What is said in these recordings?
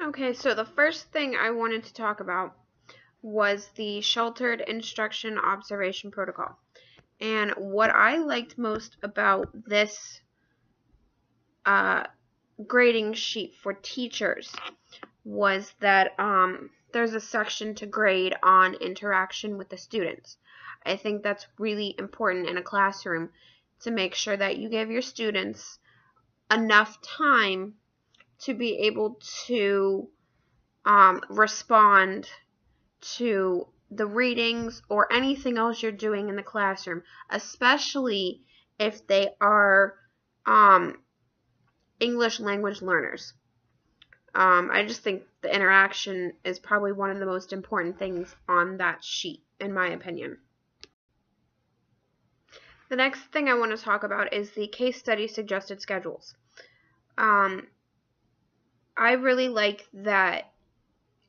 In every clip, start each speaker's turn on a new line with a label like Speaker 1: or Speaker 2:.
Speaker 1: Okay, so the first thing I wanted to talk about was the Sheltered Instruction Observation Protocol. And what I liked most about this grading sheet for teachers was that there's a section to grade on interaction with the students. I think that's really important in a classroom to make sure that you give your students enough time to be able to respond to the readings or anything else you're doing in the classroom, especially if they are English language learners. I just think the interaction is probably one of the most important things on that sheet, in my opinion. The next thing I want to talk about is the case study suggested schedules. I really like that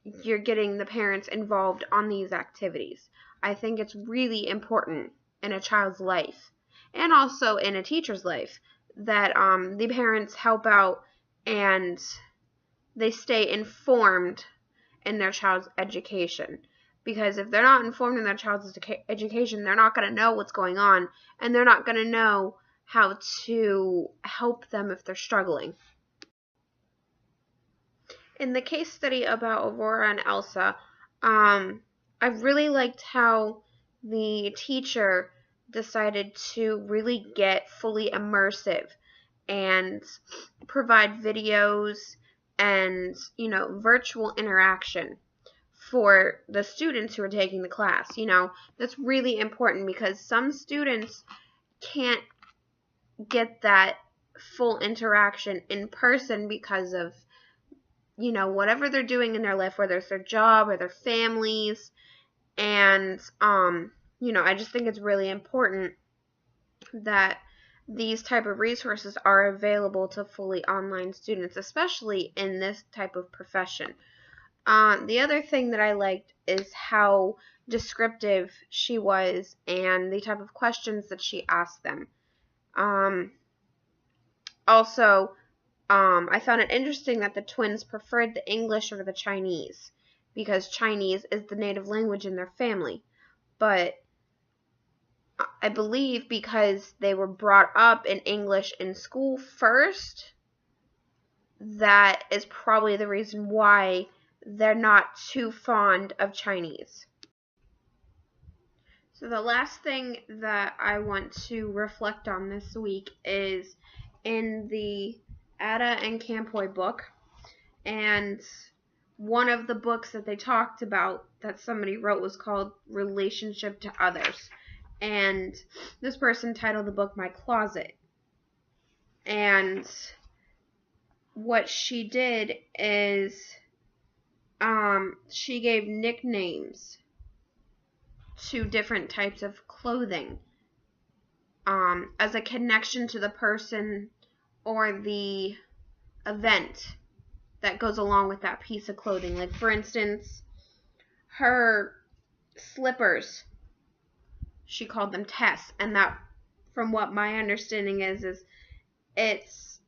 Speaker 1: you're getting the parents involved on these activities. I think it's really important in a child's life and also in a teacher's life that the parents help out and they stay informed in their child's education. Because if they're not informed in their child's education, they're not going to know what's going on, and they're not going to know how to help them if they're struggling. In the case study about Aurora and Elsa, I really liked how the teacher decided to really get fully immersive and provide videos and, virtual interaction for the students who are taking the class. That's really important because some students can't get that full interaction in person because of whatever they're doing in their life, whether it's their job or their families. And, I just think it's really important that these type of resources are available to fully online students, especially in this type of profession. The other thing that I liked is how descriptive she was and the type of questions that she asked them. Also, I found it interesting that the twins preferred the English over the Chinese because Chinese is the native language in their family. But I believe because they were brought up in English in school first, that is probably the reason why they're not too fond of Chinese. So the last thing that I want to reflect on this week is in the Ada and Campoy book, and one of the books that they talked about that somebody wrote was called Relationship to Others, and this person titled the book My Closet. And what she did is she gave nicknames to different types of clothing as a connection to the person or the event that goes along with that piece of clothing. Like, for instance, her slippers, she called them Tess, and that, from what my understanding is it's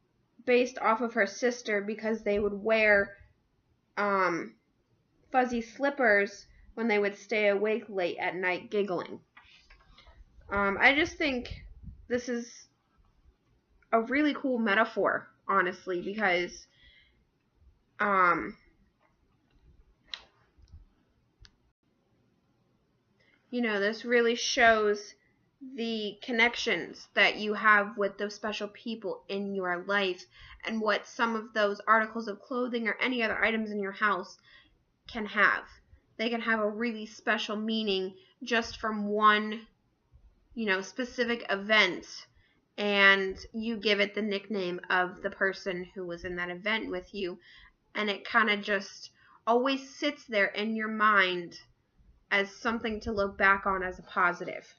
Speaker 1: based off of her sister because they would wear fuzzy slippers when they would stay awake late at night giggling. I just think this is a really cool metaphor, honestly, because this really shows the connections that you have with those special people in your life and what some of those articles of clothing or any other items in your house can have. They can have a really special meaning just from one, specific event, and you give it the nickname of the person who was in that event with you, and it kind of just always sits there in your mind as something to look back on as a positive.